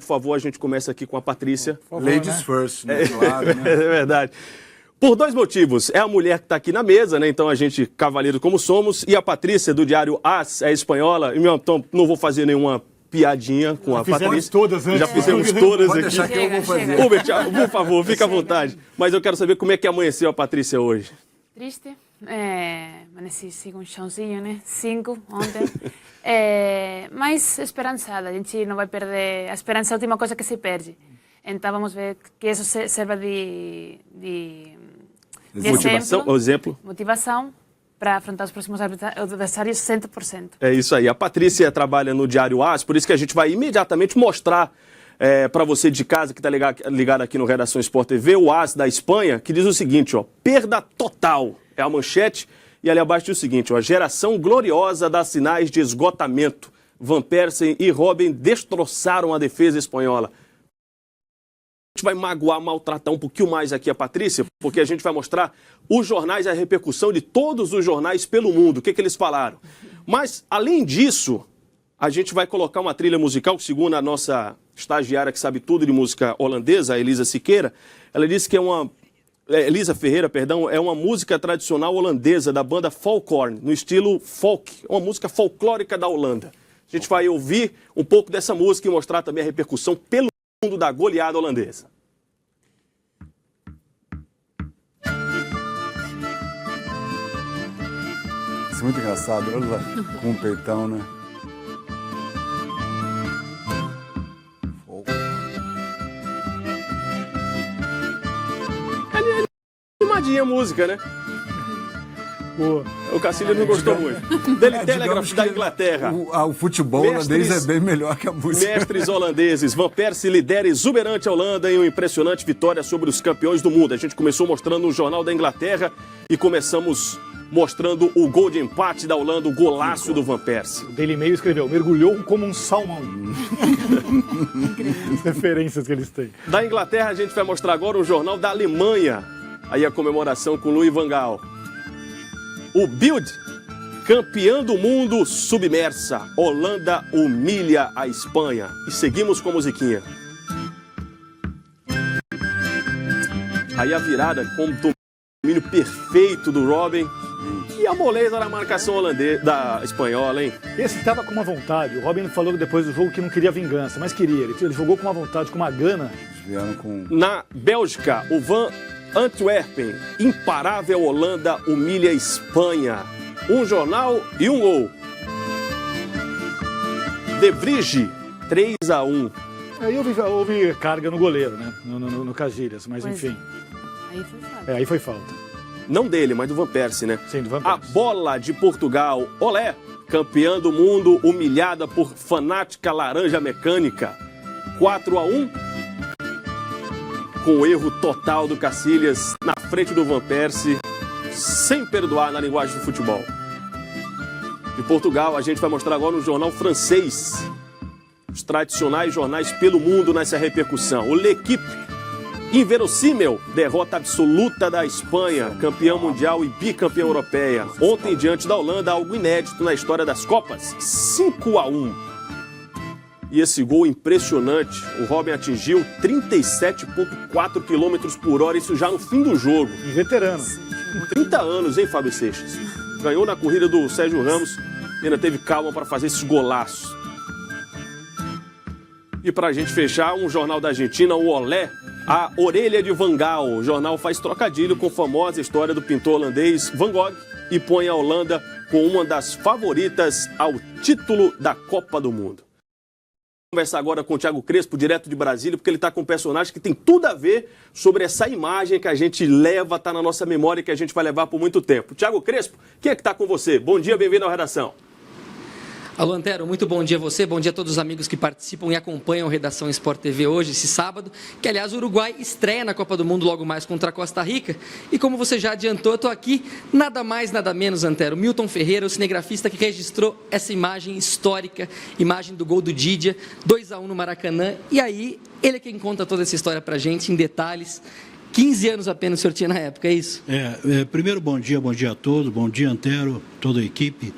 Por favor, a gente começa aqui com a Patrícia. Favor, Ladies né? first, né? Claro, né? É verdade. Por dois motivos. É a mulher que está aqui na mesa, né? Então a gente, cavaleiro como somos. E a Patrícia, do diário AS, é espanhola. Então não vou fazer nenhuma piadinha com a Patrícia. Todas antes. Já fizemos todas Pode aqui. deixar que eu vou fazer. Hubert, por favor, fica à vontade. Mas eu quero saber como é que amanheceu a Patrícia hoje. Triste. Amanheci com um chãozinho, né? 5 ontem. Mas esperançada. A gente não vai perder. A esperança é a última coisa que se perde. Então vamos ver que isso sirva de exemplo. Motivação para afrontar os próximos adversários 100%. É isso aí. A Patrícia trabalha no Diário AS, por isso que a gente vai imediatamente mostrar para você de casa que está ligado aqui no Redação Sport TV, o AS da Espanha, que diz o seguinte, ó, perda total, é a manchete, e ali abaixo diz o seguinte, ó, a geração gloriosa dá sinais de esgotamento. Van Persie e Robben destroçaram a defesa espanhola. A gente vai magoar, maltratar um pouquinho mais aqui a Patrícia, porque a gente vai mostrar os jornais, a repercussão de todos os jornais pelo mundo, o que eles falaram. Mas, além disso, a gente vai colocar uma trilha musical, segundo a nossa estagiária que sabe tudo de música holandesa, a Elisa Siqueira. Ela disse que Elisa Ferreira, perdão, é uma música tradicional holandesa da banda Folkhorn, no estilo folk, uma música folclórica da Holanda. A gente vai ouvir um pouco dessa música e mostrar também a repercussão pelo mundo da goleada holandesa. Isso é muito engraçado, olha lá, com o peitão, né? Animadinha a música, né? O Cacilhas não gostou muito. Daily Telegraph da Inglaterra. O futebol holandês é bem melhor que a música. Mestres holandeses. Van Persie lidera exuberante a Holanda em uma impressionante vitória sobre os campeões do mundo. A gente começou mostrando o Jornal da Inglaterra e começamos mostrando o gol de empate da Holanda, o golaço do Van Persie. O Daily Mail escreveu, mergulhou como um salmão. As referências que eles têm. Da Inglaterra a gente vai mostrar agora o Jornal da Alemanha. Aí a comemoração com Louis van Gaal. O Bild, campeã do mundo submersa. Holanda humilha a Espanha. E seguimos com a musiquinha. Aí a virada com o domínio perfeito do Robben. E a moleza na marcação holandesa, da espanhola, hein? Esse estava com uma vontade. O Robben falou depois do jogo que não queria vingança, mas queria. Ele jogou com uma vontade, com uma gana. Na Bélgica, o Van Antwerpen, imparável Holanda humilha a Espanha. Um jornal e um gol. De Vrij, 3-1. Aí houve carga no goleiro, né? No Casilhas, mas Pois enfim. Aí foi falta. Aí foi falta. Não dele, mas do Van Persie, né? Sim, do Van A Persie. bola de Portugal, olé, campeã do mundo, humilhada por fanática laranja mecânica. 4-1. Com o erro total do Cacilhas na frente do Van Persie, sem perdoar na linguagem do futebol. De Portugal, a gente vai mostrar agora um jornal francês. Os tradicionais jornais pelo mundo nessa repercussão. O L'Équipe, inverossímil, derrota absoluta da Espanha, campeã mundial e bicampeã europeia. Ontem, diante da Holanda, algo inédito na história das Copas, 5-1. E esse gol impressionante, o Robben atingiu 37,4 km por hora, isso já no fim do jogo. Um veterano. 30 anos, hein, Fábio Seixas? Ganhou na corrida do Sérgio Ramos e ainda teve calma para fazer esses golaços. E para a gente fechar, um jornal da Argentina, o Olé, a orelha de Van Gaal. O jornal faz trocadilho com a famosa história do pintor holandês Van Gogh e põe a Holanda com uma das favoritas ao título da Copa do Mundo. Vamos conversar agora com o Thiago Crespo, direto de Brasília, porque ele está com um personagem que tem tudo a ver sobre essa imagem que a gente leva, está na nossa memória e que a gente vai levar por muito tempo. Thiago Crespo, quem é que está com você? Bom dia, bem-vindo à redação. Alô, Antero, muito bom dia a você, bom dia a todos os amigos que participam e acompanham a Redação Sport TV hoje, esse sábado, que, aliás, o Uruguai estreia na Copa do Mundo logo mais contra a Costa Rica. E como você já adiantou, eu estou aqui, nada mais, nada menos, Antero, Milton Ferreira, o cinegrafista que registrou essa imagem histórica, imagem do gol do Didia, 2-1 no Maracanã. E aí, ele é quem conta toda essa história pra gente, em detalhes. 15 anos apenas o senhor tinha na época, é isso? Primeiro, bom dia a todos, bom dia, Antero, toda a equipe.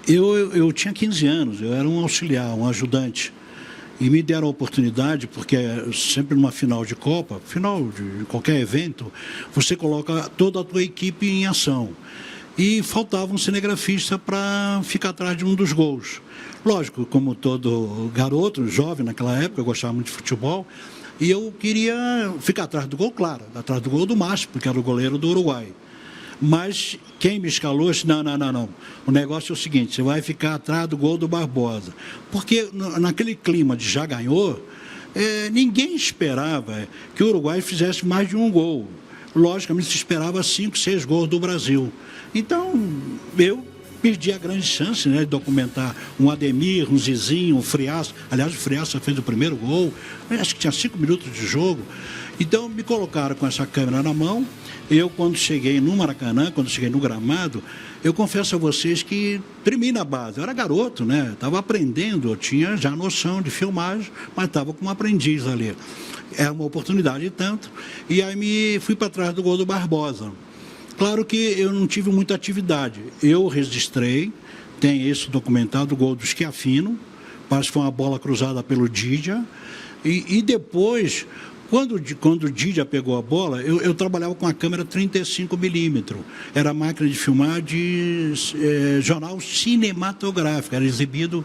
Eu tinha 15 anos, eu era um auxiliar, um ajudante. e me deram a oportunidade, porque sempre numa final de Copa, final de qualquer evento, você coloca toda a tua equipe em ação. E faltava um cinegrafista para ficar atrás de um dos gols. Lógico, como todo garoto, jovem naquela época, eu gostava muito de futebol, e eu queria ficar atrás do gol, claro, atrás do gol do Márcio, porque era o goleiro do Uruguai. Mas quem me escalou disse, não. O negócio é o seguinte, você vai ficar atrás do gol do Barbosa. Porque naquele clima de já ganhou, ninguém esperava que o Uruguai fizesse mais de um gol. Logicamente, se esperava 5, 6 gols do Brasil. Então, eu perdi a grande chance, né, de documentar um Ademir, um Zizinho, um Friaça. Aliás, o Friaça fez o primeiro gol, acho que tinha 5 minutos de jogo. Então, me colocaram com essa câmera na mão. Eu, quando cheguei no Maracanã, quando cheguei no gramado, eu confesso a vocês que tremi na base. Eu era garoto, né? Estava aprendendo, eu tinha já noção de filmagem, mas estava como aprendiz ali. Era uma oportunidade tanto. E aí fui para trás do gol do Barbosa. Claro que eu não tive muita atividade. Eu registrei, tem esse documentado, o gol do Schiaffino, parece que foi uma bola cruzada pelo Didia. E depois, quando o Didia pegou a bola, eu trabalhava com a câmera 35mm. Era a máquina de filmar de jornal cinematográfico. Era exibido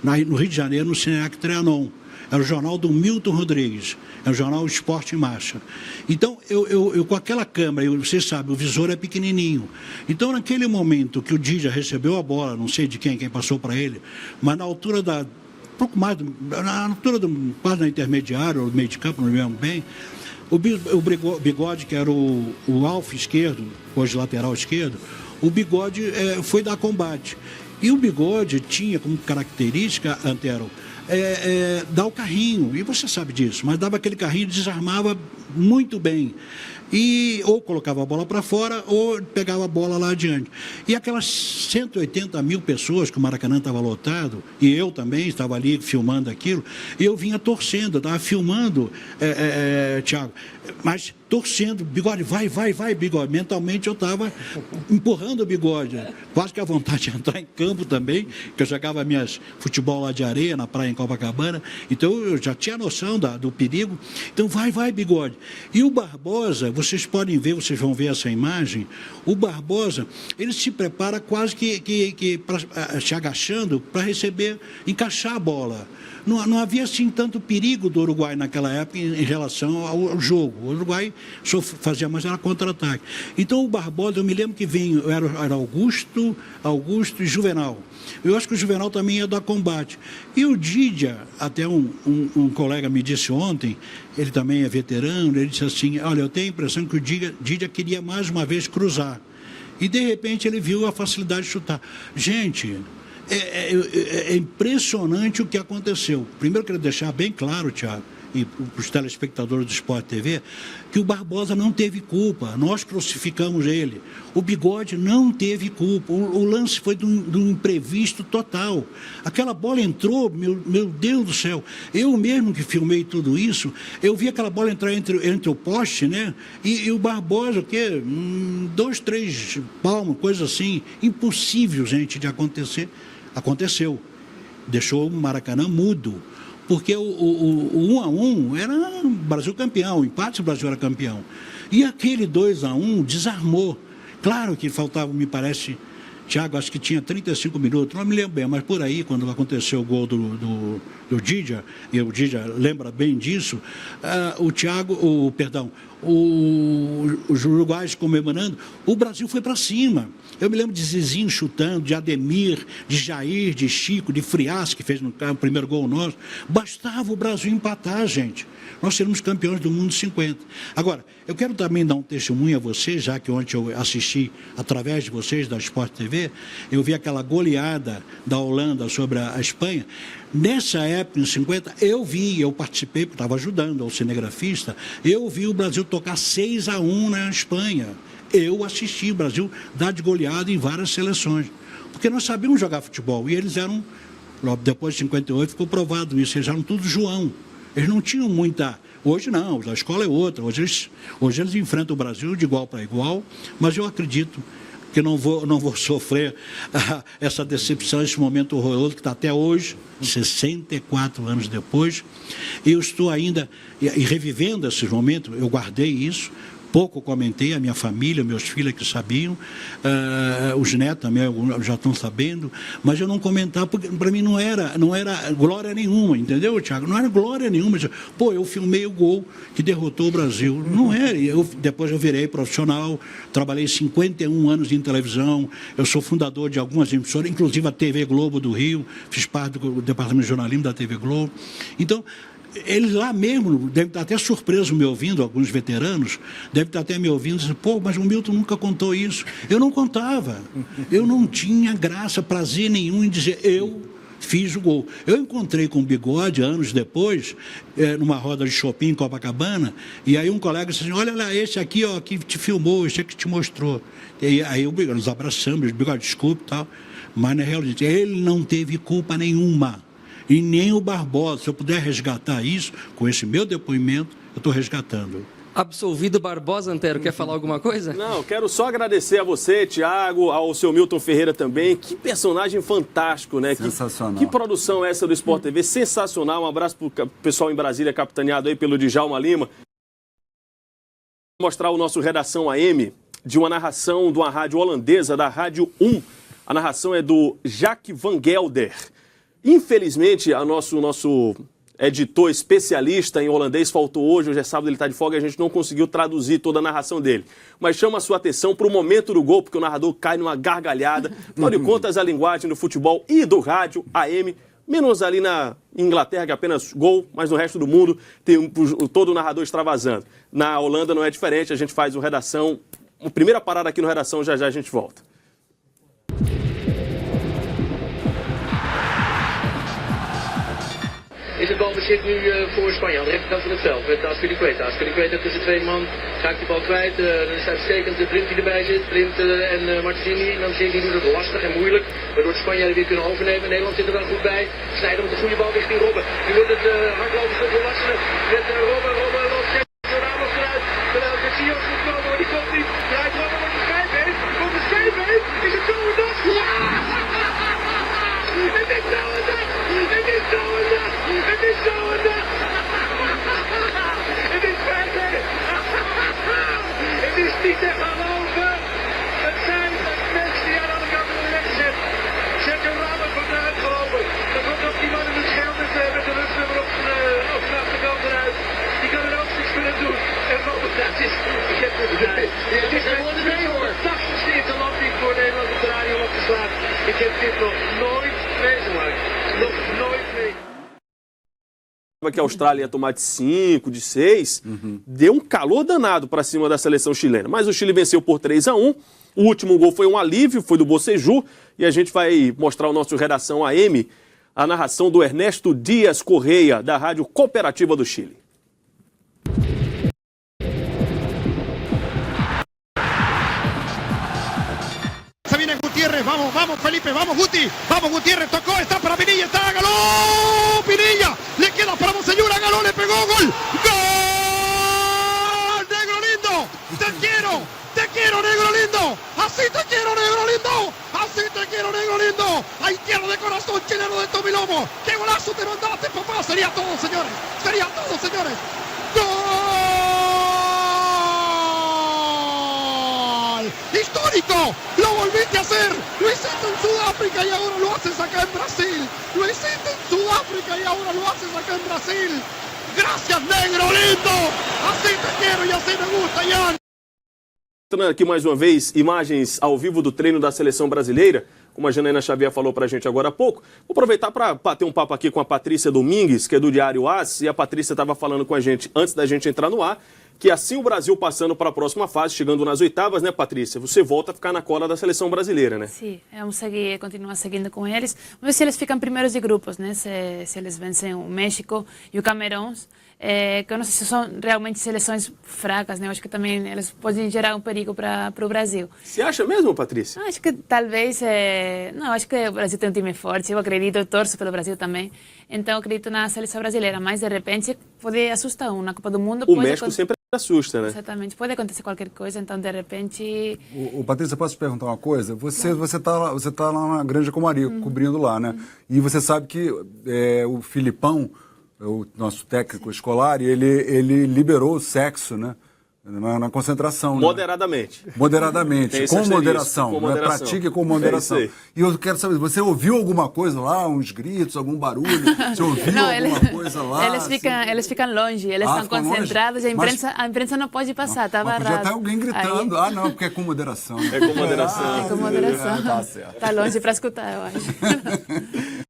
no Rio de Janeiro, no Cineac Trianon. Era o jornal do Milton Rodrigues, é o jornal Esporte em Marcha. Então, eu com aquela câmera, vocês sabem, o visor é pequenininho. Então, naquele momento que o Didia recebeu a bola, não sei de quem passou para ele, mas na altura pouco mais, na altura quase na intermediária, ou meio de campo, não me lembro bem, o Bigode, que era o alvo esquerdo, hoje lateral esquerdo, o Bigode foi dar combate. E o Bigode tinha como característica, Antero, dar o carrinho, e você sabe disso, mas dava aquele carrinho e desarmava muito bem. E ou colocava a bola para fora ou pegava a bola lá adiante. E aquelas 180 mil pessoas que o Maracanã estava lotado, e eu também estava ali filmando aquilo, e eu vinha torcendo, eu estava filmando, Thiago, mas torcendo, Bigode, vai, Bigode. Mentalmente eu estava empurrando o Bigode, quase que a vontade de entrar em campo também, que eu jogava minhas futebol lá de areia, na praia em Copacabana, então eu já tinha noção do perigo. Então vai, Bigode. E o Barbosa, vocês podem ver, vocês vão ver essa imagem, o Barbosa, ele se prepara quase que se agachando para receber, encaixar a bola. Não havia assim tanto perigo do Uruguai naquela época em relação ao jogo. O Uruguai só fazia mais era contra-ataque. Então o Barbosa, eu me lembro que era Augusto e Juvenal. Eu acho que o Juvenal também ia dar combate. E o Didia, até um colega me disse ontem, ele também é veterano, ele disse assim, olha, eu tenho a impressão que o Didia queria mais uma vez cruzar. E de repente ele viu a facilidade de chutar. Gente, é impressionante o que aconteceu. Primeiro, eu quero deixar bem claro, Thiago, e para os telespectadores do Sport TV, que o Barbosa não teve culpa. Nós crucificamos ele. O Bigode não teve culpa. O lance foi de um imprevisto total. Aquela bola entrou, meu Deus do céu. Eu mesmo que filmei tudo isso, eu vi aquela bola entrar entre o poste, né? E o Barbosa, o quê? 2, 3 palmos, coisa assim. Impossível, gente, de acontecer. Aconteceu. Deixou o Maracanã mudo. Porque o 1-1 era o Brasil campeão, o empate o Brasil era campeão. E aquele 2-1 desarmou. Claro que faltava, me parece, Thiago, acho que tinha 35 minutos, não me lembro bem, mas por aí, quando aconteceu o gol do Didia, e o Didia lembra bem disso, os uruguaios comemorando, o Brasil foi para cima. Eu me lembro de Zizinho chutando, de Ademir, de Jair, de Chico, de Friaça, que fez no primeiro gol nosso. Bastava o Brasil empatar, gente. Nós seremos campeões do mundo 50. Agora, eu quero também dar um testemunho a vocês, já que ontem eu assisti, através de vocês, da Sport TV, eu vi aquela goleada da Holanda sobre a Espanha. Nessa época, em 50, eu participei, porque estava ajudando ao cinegrafista, eu vi o Brasil tocar 6-1 na Espanha. Eu assisti o Brasil dar de goleada em várias seleções. Porque nós sabíamos jogar futebol, e eles eram, depois de 58, ficou provado isso, eles eram tudo João. Eles não tinham muita... Hoje não, a escola é outra. Hoje eles enfrentam o Brasil de igual para igual, mas eu acredito porque não vou sofrer essa decepção, esse momento horroroso que está até hoje, 64 anos depois. E eu estou ainda e revivendo esses momentos, eu guardei isso. Pouco comentei, a minha família, meus filhos que sabiam, os netos também já estão sabendo, mas eu não comentava, porque para mim não era glória nenhuma, entendeu, Thiago? Não era glória nenhuma. Pô, eu filmei o gol que derrotou o Brasil. Não era. Depois eu virei profissional, trabalhei 51 anos em televisão, eu sou fundador de algumas emissoras, inclusive a TV Globo do Rio, fiz parte do departamento de jornalismo da TV Globo. Então, eles lá mesmo devem estar até surpresos me ouvindo, alguns veteranos, devem estar até me ouvindo e dizer, pô, mas o Milton nunca contou isso. Eu não contava. Eu não tinha graça, prazer nenhum em dizer, eu fiz o gol. Eu encontrei com o Bigode, anos depois, numa roda de shopping em Copacabana, e aí um colega disse assim, olha lá, esse aqui, ó, que te filmou, esse aqui te mostrou. E aí o Bigode, nos abraçamos, o Bigode, desculpe e tal, mas na realidade, ele não teve culpa nenhuma. E nem o Barbosa. Se eu puder resgatar isso, com esse meu depoimento, eu estou resgatando. Absolvido Barbosa, Antero, quer falar alguma coisa? Não, quero só agradecer a você, Thiago, ao seu Milton Ferreira também. Que personagem fantástico, né? Sensacional. Que produção é essa do Sport TV? Sensacional. Um abraço para o pessoal em Brasília, capitaneado aí pelo Djalma Lima. Vou mostrar o nosso Redação AM de uma narração de uma rádio holandesa, da Rádio 1. A narração é do Jacques van Gelder. Infelizmente, o nosso editor especialista em holandês faltou hoje é sábado, ele está de folga e a gente não conseguiu traduzir toda a narração dele. Mas chama a sua atenção para o momento do gol, porque o narrador cai numa gargalhada. Afinal de contas, a linguagem do futebol e do rádio AM, menos ali na Inglaterra, que é apenas gol, mas no resto do mundo tem todo o narrador extravasando. Na Holanda não é diferente, a gente faz o Redação. A primeira parada aqui no Redação, já já a gente volta. Is het balbezit nu voor Spanje aan de rechterkant van het veld met Azpilicueta. Azpilicueta tussen twee man, raakt die bal kwijt. Dan is het uitstekend de Blind die erbij zit. Blind en Martini. En Martini doet het lastig en moeilijk, waardoor de Spanjaarden weer kunnen overnemen. Nederland zit er wel goed bij. Snijder met de goede bal richting Robben. Nu wordt het hardlopen voor volwassenen met Robben. Robben loopt Sergio Ramos eruit. Terwijl Casillas moet komen, maar die komt niet. Draait Robben, wordt de schijf heen. Komt de schijf heen. Is het zo een dag? Ja! Het is zo een dag! Het is zo een dag! Het is zo een dag! Het is verder! Het is niet te geloven! Het zijn mensen die aan de andere kant van de weg zitten. Sergio Ramos wordt eruit gelopen. Dan komt ook die man in het schild met de rustnummer op de achterkant eruit. Die kan er ook niks kunnen doen. En Robert, dat is... Ik heb het gedaan. Het is een 82e interland die ik voor Nederland op de radio opgeslagen. Ik heb dit nog nooit meegemaakt. Nog nooit meegemaakt. Que a Austrália ia tomar de 5, de 6, deu um calor danado para cima da seleção chilena. Mas o Chile venceu por 3-1. O último gol foi um alívio, foi do Bocejú. E a gente vai mostrar o nosso Redação AM, a narração do Ernesto Dias Correia, da Rádio Cooperativa do Chile. Se viene Gutiérrez, vamos, vamos Felipe, vamos Guti, vamos Gutiérrez, tocó, está para Pinilla, está, Galó, Pinilla, le queda para Monseñura, Galó, le pegó, gol, gol, negro lindo, te quiero negro lindo, así te quiero negro lindo, así te quiero negro lindo, haitiano de corazón, chileno de Tomilomo, qué golazo te mandaste papá, sería todo señores, gol, histórico, lo volviste a hacer, lo hiciste en Sudáfrica y ahora lo haces acá en Brasil, lo hiciste en Sudáfrica y ahora lo haces acá en Brasil, gracias negro lindo, así te quiero y así me gusta Jan. Mostrando aqui mais uma vez imagens ao vivo do treino da seleção brasileira, como a Janaína Xavier falou pra gente agora há pouco. Vou aproveitar para bater um papo aqui com a Patrícia Domingues, que é do Diário AS, e a Patrícia estava falando com a gente antes da gente entrar no ar, que assim o Brasil passando para a próxima fase, chegando nas oitavas, né, Patrícia? Você volta a ficar na cola da seleção brasileira, né? Sim, vamos continuar seguindo com eles. Vamos ver se eles ficam primeiros de grupos, né? Se eles vencem o México e o Camerão. Que eu não sei se são realmente seleções fracas, né? Eu acho que também eles podem gerar um perigo para o Brasil. Você acha mesmo, Patrícia? Acho que talvez... Não, acho que o Brasil tem um time forte, eu acredito, eu torço pelo Brasil também. Então, eu acredito na seleção brasileira, mas de repente pode assustar na Copa do Mundo. O México sempre assusta, né? Exatamente, pode acontecer qualquer coisa, então de repente... O Patrícia, posso te perguntar uma coisa? Você tá lá na Granja Comari, cobrindo lá, né? E você sabe que o Filipão, o nosso técnico escolar, ele liberou o sexo, né? Na concentração. Moderadamente. Né? Moderadamente, com moderação. Com moderação. Né? Pratique com moderação. E eu quero saber, você ouviu alguma coisa lá, uns gritos, algum barulho? Você ouviu alguma coisa lá? Eles ficam longe, eles estão concentrados, longe? A imprensa não pode passar, estava errado. Podia até alguém gritando, Aí... não, porque é com moderação. É com moderação. É com moderação. Tá certo. Está longe para escutar, eu acho.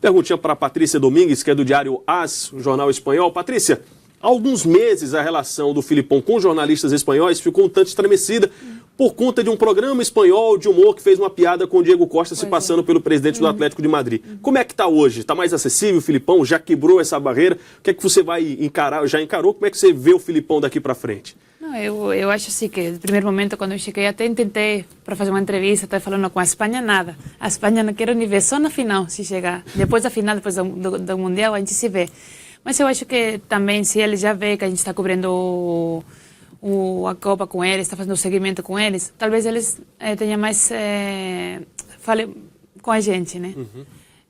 Perguntinha para a Patrícia Domingues, que é do Diário AS, um jornal espanhol. Patrícia, há alguns meses a relação do Filipão com jornalistas espanhóis ficou um tanto estremecida por conta de um programa espanhol de humor que fez uma piada com o Diego Costa se passando pelo presidente do Atlético de Madrid. Como é que está hoje? Está mais acessível o Filipão? Já quebrou essa barreira? O que é que você vai encarar? Já encarou? Como é que você vê o Filipão daqui para frente? Não, eu acho assim que no primeiro momento, quando eu cheguei, até tentei para fazer uma entrevista, até falando com a Espanha, nada. A Espanha não quero nem ver, só na final, se chegar. Depois da final, depois do Mundial, a gente se vê. Mas eu acho que também, se ele já vê que a gente está cobrindo a Copa com eles, está fazendo o seguimento com eles, talvez eles tenham mais... fale com a gente, né?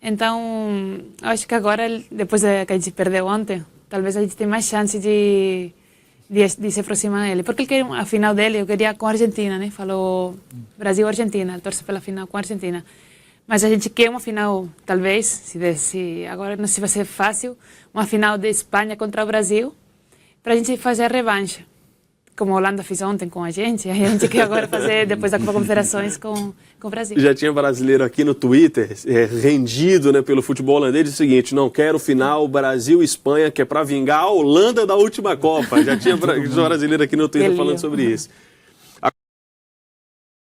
Então, eu acho que agora, depois que a gente perdeu ontem, talvez a gente tenha mais chance de se aproximar dele. Porque ele queria a final dele, eu queria com a Argentina, né? Falou Brasil-Argentina, torce pela final com a Argentina. Mas a gente quer uma final, talvez, se agora não sei se vai ser fácil, uma final de Espanha contra o Brasil, para a gente fazer a revanche, como a Holanda fez ontem com a gente quer agora fazer depois da Copa Confederações com o Brasil. Já tinha brasileiro aqui no Twitter, rendido, né, pelo futebol holandês, disse o seguinte: não quero final Brasil-Espanha, que é para vingar a Holanda da última Copa. Já tinha brasileiro aqui no Twitter falando sobre isso.